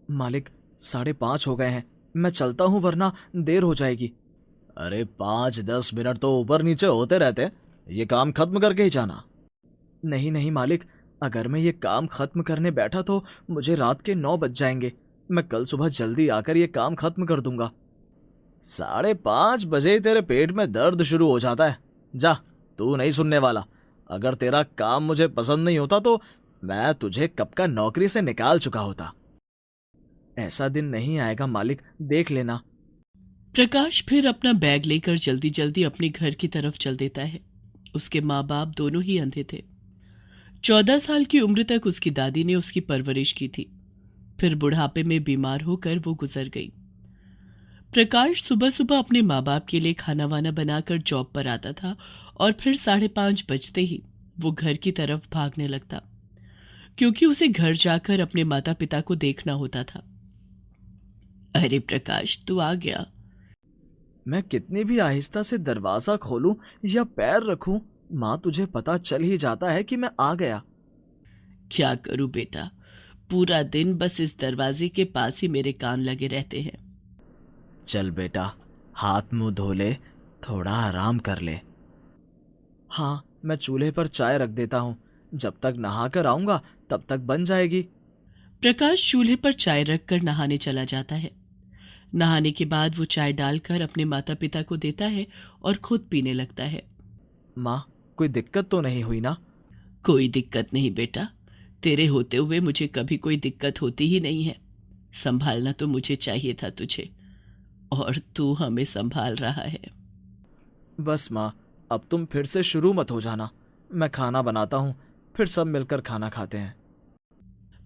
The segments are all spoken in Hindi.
मालिक, 5:30 हो गए हैं। मैं चलता हूँ वरना देर हो जाएगी। अरे 5-10 मिनट तो ऊपर नीचे होते रहते, ये काम खत्म करके ही जाना। नहीं नहीं मालिक, अगर मैं ये काम खत्म करने बैठा तो मुझे रात के 9 बज जाएंगे। मैं कल सुबह जल्दी आकर ये काम खत्म कर दूंगा। 5:30 बजे ही तेरे पेट में दर्द शुरू हो जाता है। जा, तू नहीं सुनने वाला। अगर तेरा काम मुझे पसंद नहीं होता तो मैं तुझे कब का नौकरी से निकाल चुका होता। ऐसा दिन नहीं आएगा मालिक, देख लेना। प्रकाश फिर अपना बैग लेकर जल्दी जल्दी अपने घर की तरफ चल देता है। उसके माँ बाप दोनों ही अंधे थे। 14 साल की उम्र तक उसकी दादी ने उसकी परवरिश की थी। फिर बुढ़ापे में बीमार होकर वो गुजर गई। प्रकाश सुबह सुबह अपने माँ बाप के लिए खाना वाना बनाकर जॉब पर आता था और फिर 5:30 बजते ही वो घर की तरफ भागने लगता, क्योंकि उसे घर जाकर अपने माता पिता को देखना होता था। अरे प्रकाश, तू आ गया। मैं कितनी भी आहिस्ता से दरवाजा खोलूं या पैर रखूं, माँ तुझे पता चल ही जाता है कि मैं आ गया। क्या करूं बेटा, पूरा दिन बस इस दरवाजे के पास ही मेरे कान लगे रहते हैं। चल बेटा, हाथ मुंह धो ले, थोड़ा आराम कर ले। हाँ, मैं चूल्हे पर चाय रख देता हूँ। जब तक नहा कर आऊंगा तब तक बन जाएगी। प्रकाश चूल्हे पर चाय रखकर नहाने चला जाता है। नहाने के बाद वो चाय डालकर अपने माता पिता को देता है और खुद पीने लगता है। माँ, कोई दिक्कत तो नहीं हुई ना? कोई दिक्कत नहीं बेटा, तेरे होते हुए मुझे कभी कोई दिक्कत होती ही नहीं है। संभालना तो मुझे चाहिए था तुझे, और तू हमें संभाल रहा है। बस माँ, अब तुम फिर से शुरू मत हो जाना। मैं खाना बनाता हूँ, फिर सब मिलकर खाना खाते हैं।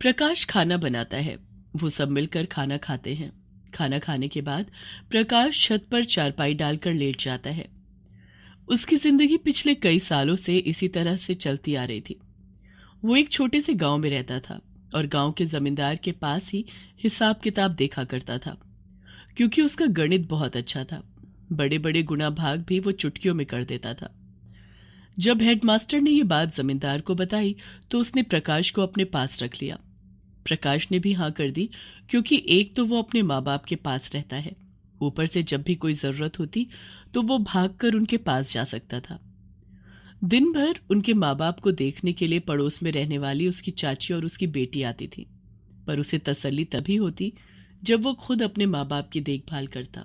प्रकाश खाना बनाता है। वो सब मिलकर खाना खाते हैं। खाना खाने के बाद प्रकाश छत पर चारपाई डालकर लेट जाता है। उसकी जिंदगी पिछले कई सालों से इसी तरह से चलती आ रही थी। वो एक छोटे से गांव में रहता था और गांव के जमींदार के पास ही हिसाब किताब देखा करता था, क्योंकि उसका गणित बहुत अच्छा था। बड़े बड़े गुणा भाग भी वो चुटकियों में कर देता था। जब हेडमास्टर ने ये बात जमींदार को बताई तो उसने प्रकाश को अपने पास रख लिया। प्रकाश ने भी हाँ कर दी, क्योंकि एक तो वो अपने माँ बाप के पास रहता है, ऊपर से जब भी कोई जरूरत होती तो वो भागकर उनके पास जा सकता था। दिन भर उनके माँ बाप को देखने के लिए पड़ोस में रहने वाली उसकी चाची और उसकी बेटी आती थी, पर उसे तसल्ली तभी होती जब वो खुद अपने माँ बाप की देखभाल करता।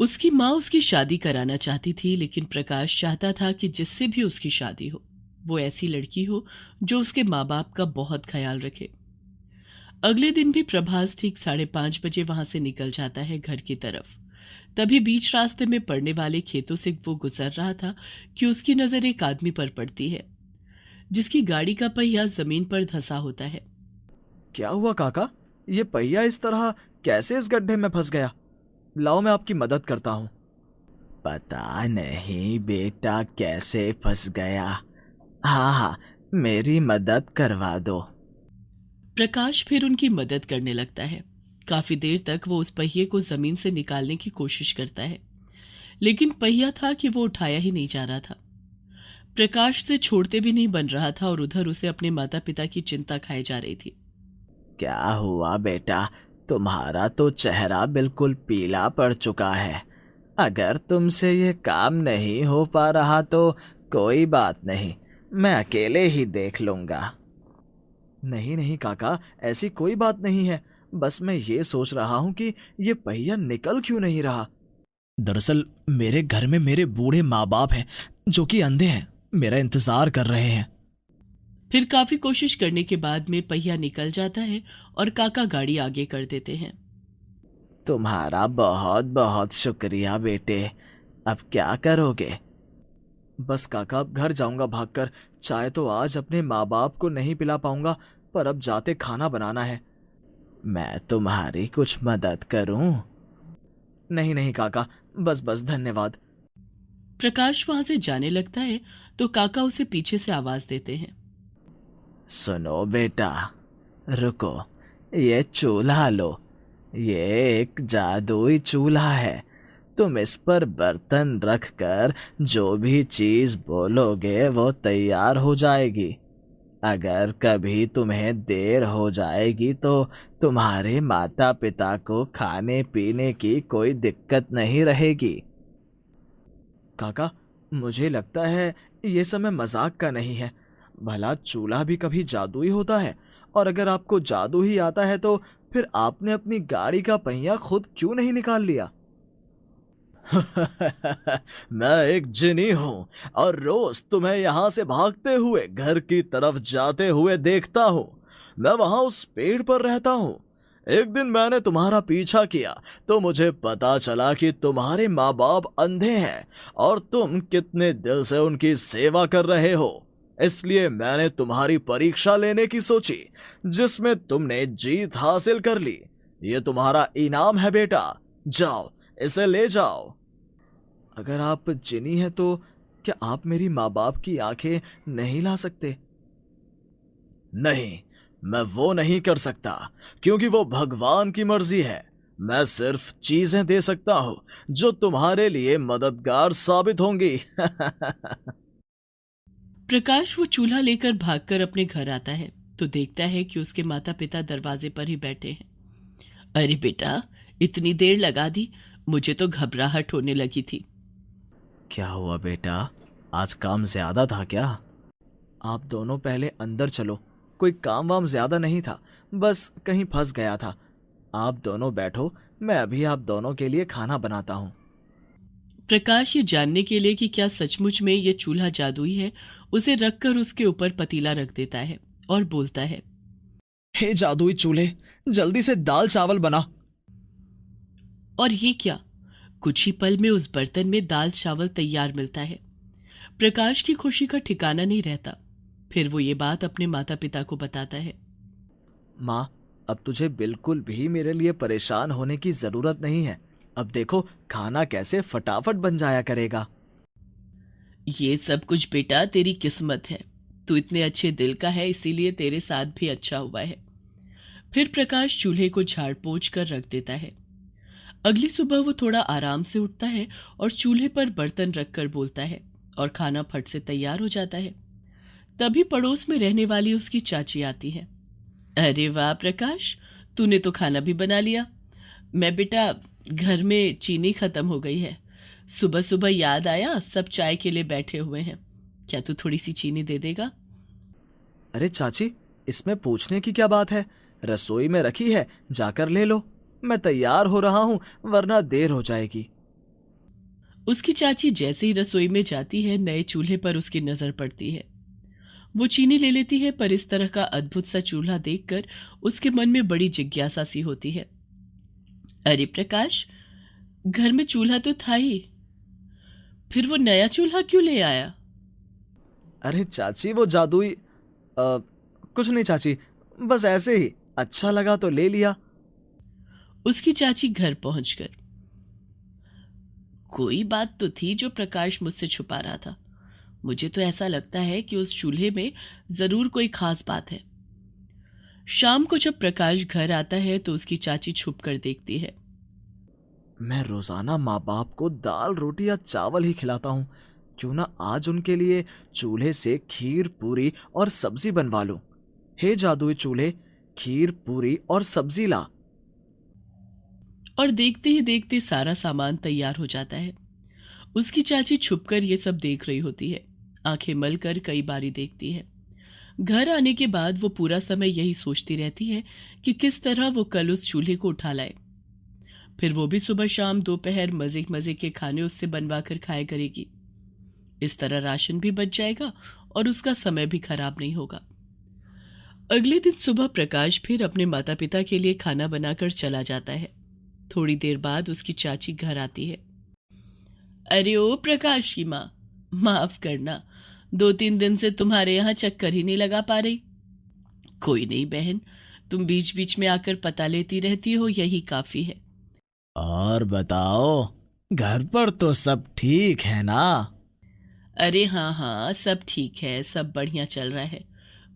उसकी माँ उसकी शादी कराना चाहती थी, लेकिन प्रकाश चाहता था कि जिससे भी उसकी शादी हो वो ऐसी लड़की हो जो उसके माँ बाप का बहुत ख्याल रखे। अगले दिन भी प्रभास ठीक 5:30 बजे वहां से निकल जाता है घर की तरफ। तभी बीच रास्ते में पड़ने वाले खेतों से वो गुजर रहा था कि उसकी नजर एक आदमी पर पड़ती है, जिसकी गाड़ी का पहिया जमीन पर धंसा होता है। क्या हुआ काका? ये पहिया इस तरह कैसे इस गड्ढे में फंस गया? लाओ, मैं आपकी मदद करता हूँ। पता नहीं बेटा कैसे फंस गया। हाँ हाँ, मेरी मदद करवा दो। प्रकाश फिर उनकी मदद करने लगता है। काफी देर तक वो उस पहिए को जमीन से निकालने की कोशिश करता है, लेकिन पहिया था कि वो उठाया ही नहीं जा रहा था। प्रकाश से छोड़ते भी नहीं बन रहा था और उधर उसे अपने माता पिता की चिंता खाई जा रही थी। क्या हुआ बेटा? तुम्हारा तो चेहरा बिल्कुल पीला पड़ चुका है। अगर तुमसे ये काम नहीं हो पा रहा तो कोई बात नहीं, मैं अकेले ही देख लूंगा। नहीं नहीं काका, ऐसी कोई बात नहीं है। बस मैं ये सोच रहा हूँ कि ये पहिया निकल क्यों नहीं रहा। दरअसल मेरे घर में मेरे बूढ़े माँ बाप हैं जो कि अंधे हैं, मेरा इंतजार कर रहे हैं। फिर काफी कोशिश करने के बाद में पहिया निकल जाता है और काका गाड़ी आगे कर देते हैं। तुम्हारा बहुत बहुत शुक्रिया बेटे। अब क्या करोगे? बस काका, अब घर जाऊंगा भागकर। चाय तो आज अपने माँ बाप को नहीं पिला पाऊंगा, पर अब जाते खाना बनाना है। मैं तुम्हारी कुछ मदद करूं? नहीं नहीं काका, बस बस धन्यवाद। प्रकाश वहां से जाने लगता है तो काका उसे पीछे से आवाज देते हैं। सुनो बेटा, रुको, ये चूल्हा लो। ये एक जादुई चूल्हा है। तुम इस पर बर्तन रखकर जो भी चीज बोलोगे वो तैयार हो जाएगी। अगर कभी तुम्हें देर हो जाएगी तो तुम्हारे माता पिता को खाने पीने की कोई दिक्कत नहीं रहेगी। काका, मुझे लगता है ये समय मजाक का नहीं है। भला चूल्हा भी कभी जादुई होता है? और अगर आपको जादू ही आता है तो फिर आपने अपनी गाड़ी का पहिया खुद क्यों नहीं निकाल लिया? मैं एक जिनी हूँ और रोज तुम्हें यहाँ से भागते हुए घर की तरफ जाते हुए देखता हूँ। मैं वहाँ उस पेड़ पर रहता हूँ। एक दिन मैंने तुम्हारा पीछा किया तो मुझे पता चला कि तुम्हारे माँ बाप अंधे हैं और तुम कितने दिल से उनकी सेवा कर रहे हो। इसलिए मैंने तुम्हारी परीक्षा लेने की सोची, जिसमें तुमने जीत हासिल कर ली। ये तुम्हारा इनाम है बेटा, जाओ इसे ले जाओ। अगर आप जिनी हैं तो क्या आप मेरी माँ बाप की आंखें नहीं ला सकते? नहीं, मैं वो नहीं कर सकता क्योंकि वो भगवान की मर्जी है। मैं सिर्फ चीजें दे सकता हूँ जो तुम्हारे लिए मददगार साबित होंगी। प्रकाश वो चूल्हा लेकर भागकर अपने घर आता है तो देखता है कि उसके माता पिता दरवाजे पर ही बैठे हैं। अरे बेटा, इतनी देर लगा दी, मुझे तो घबराहट होने लगी थी। क्या हुआ बेटा, आज काम ज्यादा था क्या? आप दोनों पहले अंदर चलो, कोई काम वाम ज्यादा नहीं था, बस कहीं फंस गया था। आप दोनों बैठो, मैं अभी आप दोनों के लिए खाना बनाता हूँ। प्रकाश ये जानने के लिए कि क्या सचमुच में ये चूल्हा जादुई है, उसे रखकर उसके ऊपर पतीला रख देता है और बोलता है, हे जादुई चूल्हे, जल्दी से दाल चावल बना। और ये क्या, कुछ ही पल में उस बर्तन में दाल चावल तैयार मिलता है। प्रकाश की खुशी का ठिकाना नहीं रहता। फिर वो ये बात अपने माता पिता को बताता है। माँ, अब तुझे बिल्कुल भी मेरे लिए परेशान होने की जरूरत नहीं है। अब देखो खाना कैसे फटाफट बन जाया करेगा। ये सब कुछ बेटा तेरी किस्मत है, तू इतने अच्छे दिल का है, इसीलिए तेरे साथ भी अच्छा हुआ है। फिर प्रकाश चूल्हे को झाड़ पोंछ कर रख देता है। अगली सुबह वो थोड़ा आराम से उठता है और चूल्हे पर बर्तन रखकर बोलता है और खाना फट से तैयार हो जाता है। तभी पड़ोस में रहने वाली उसकी चाची आती है। अरे वाह प्रकाश, तूने तो खाना भी बना लिया। मैं बेटा, घर में चीनी खत्म हो गई है। सुबह सुबह याद आया, सब चाय के लिए बैठे हुए हैं, क्या तू थोड़ी सी चीनी दे देगा? अरे चाची, इसमें पूछने की क्या बात है? रसोई में रखी है, जाकर ले लो। मैं तैयार हो रहा हूँ, वरना देर हो जाएगी। उसकी चाची जैसे ही रसोई में जाती है, नए चूल्हे पर उसकी नजर पड़ती है। वो चीनी ले लेती है, पर इस तरह का अद्भुत सा चूल्हा देखकर उसके मन में बड़ी जिज्ञासा सी होती है। अरे प्रकाश, घर में चूल्हा तो था ही, फिर वो नया चूल्हा क्यों ले आया? अरे चाची, वो जादुई कुछ नहीं चाची, बस ऐसे ही अच्छा लगा तो ले लिया। उसकी चाची घर पहुंचकर, कोई बात तो थी जो प्रकाश मुझसे छुपा रहा था। मुझे तो ऐसा लगता है कि उस चूल्हे में जरूर कोई खास बात है। शाम को जब प्रकाश घर आता है तो उसकी चाची छुप कर देखती है। मैं रोजाना माँ बाप को दाल रोटी या चावल ही खिलाता हूँ, क्यों ना आज उनके लिए चूल्हे से खीर पूरी और सब्जी बनवा लूं। हे जादुई चूल्हे, खीर पूरी और सब्जी ला। और देखते ही देखते सारा सामान तैयार हो जाता है। उसकी चाची छुपकर ये सब देख रही होती है, आंखें मलकर कई बारी देखती है। घर आने के बाद वो पूरा समय यही सोचती रहती है कि किस तरह वो कल उस चूल्हे को उठा लाए। फिर वो भी सुबह शाम दोपहर मजे मजे के खाने उससे बनवा कर खाया करेगी। इस तरह राशन भी बच जाएगा और उसका समय भी खराब नहीं होगा। अगले दिन सुबह प्रकाश फिर अपने माता पिता के लिए खाना बनाकर चला जाता है। थोड़ी देर बाद उसकी चाची घर आती है। अरे ओ प्रकाश की माँ, माफ करना, 2-3 दिन से तुम्हारे यहाँ चक्कर ही नहीं लगा पा रही। कोई नहीं बहन, तुम बीच बीच में आकर पता लेती रहती हो, यही काफी है। और बताओ, घर पर तो सब ठीक है ना? अरे हाँ हाँ, सब ठीक है, सब बढ़िया चल रहा है।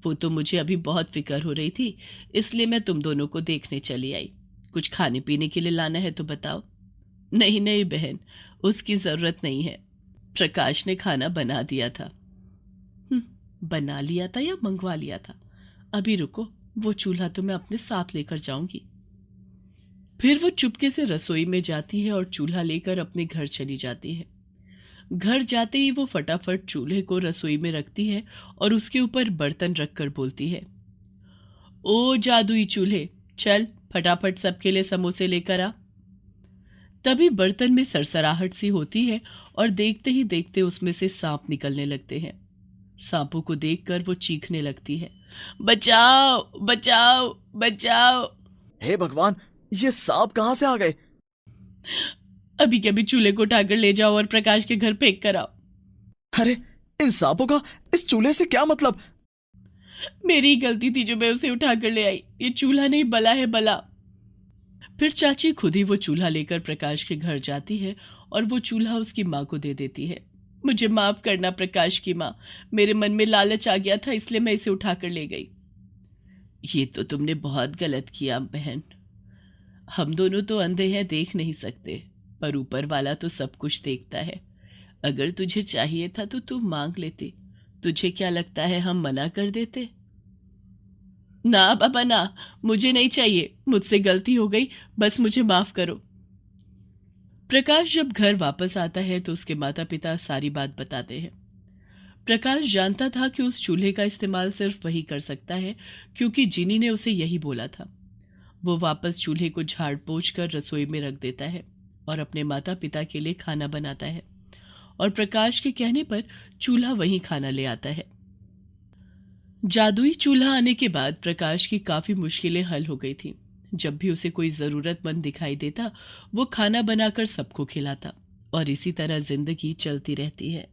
वो तो मुझे अभी बहुत फिक्र हो रही थी, इसलिए मैं तुम दोनों को देखने चली आई। कुछ खाने पीने के लिए लाना है तो बताओ। नहीं नहीं बहन, उसकी जरूरत नहीं है, प्रकाश ने खाना बना दिया था। बना लिया था या मंगवा लिया था? अभी रुको, वो चूल्हा तो मैं अपने साथ लेकर जाऊंगी। फिर वो चुपके से रसोई में जाती है और चूल्हा लेकर अपने घर चली जाती है। घर जाते ही वो फटाफट चूल्हे को रसोई में रखती है और उसके ऊपर बर्तन रखकर बोलती है, ओ जादुई चूल्हे, चल फटाफट सबके लिए समोसे लेकर आ। तभी बर्तन में सरसराहट सी होती है और देखते ही देखते उसमें से सांप निकलने लगते हैं। सांपों को देखकर वो चीखने लगती है, बचाओ बचाओ बचाओ। हे भगवान, ये सांप कहाँ से आ गए? अभी के अभी चूल्हे को उठाकर ले जाओ और प्रकाश के घर फेंक कर आओ। अरे, इन सांपों का इस चूल्हे से क्या मतलब? मेरी ही गलती थी जो मैं उसे उठाकर ले आई। ये चूल्हा नहीं, बला है बला। फिर चाची खुद ही वो चूल्हा लेकर प्रकाश के घर जाती है और वो चूल्हा उसकी माँ को दे देती है। मुझे माफ करना प्रकाश की माँ, मेरे मन में लालच आ गया था इसलिए मैं इसे उठाकर ले गई। ये तो तुमने बहुत गलत किया बहन। हम दोनों तो अंधे हैं, देख नहीं सकते, पर ऊपर वाला तो सब कुछ देखता है। अगर तुझे चाहिए था तो तू मांग लेती। तुझे क्या लगता है हम मना कर देते? ना पापा ना, मुझे नहीं चाहिए, मुझसे गलती हो गई, बस मुझे माफ करो। प्रकाश जब घर वापस आता है तो उसके माता पिता सारी बात बताते हैं। प्रकाश जानता था कि उस चूल्हे का इस्तेमाल सिर्फ वही कर सकता है क्योंकि जिनी ने उसे यही बोला था। वो वापस चूल्हे को झाड़ पोंछ कर रसोई में रख देता है और अपने माता पिता के लिए खाना बनाता है और प्रकाश के कहने पर चूल्हा वहीं खाना ले आता है। जादुई चूल्हा आने के बाद प्रकाश की काफी मुश्किलें हल हो गई थी। जब भी उसे कोई जरूरतमंद दिखाई देता वो खाना बनाकर सबको खिलाता और इसी तरह जिंदगी चलती रहती है।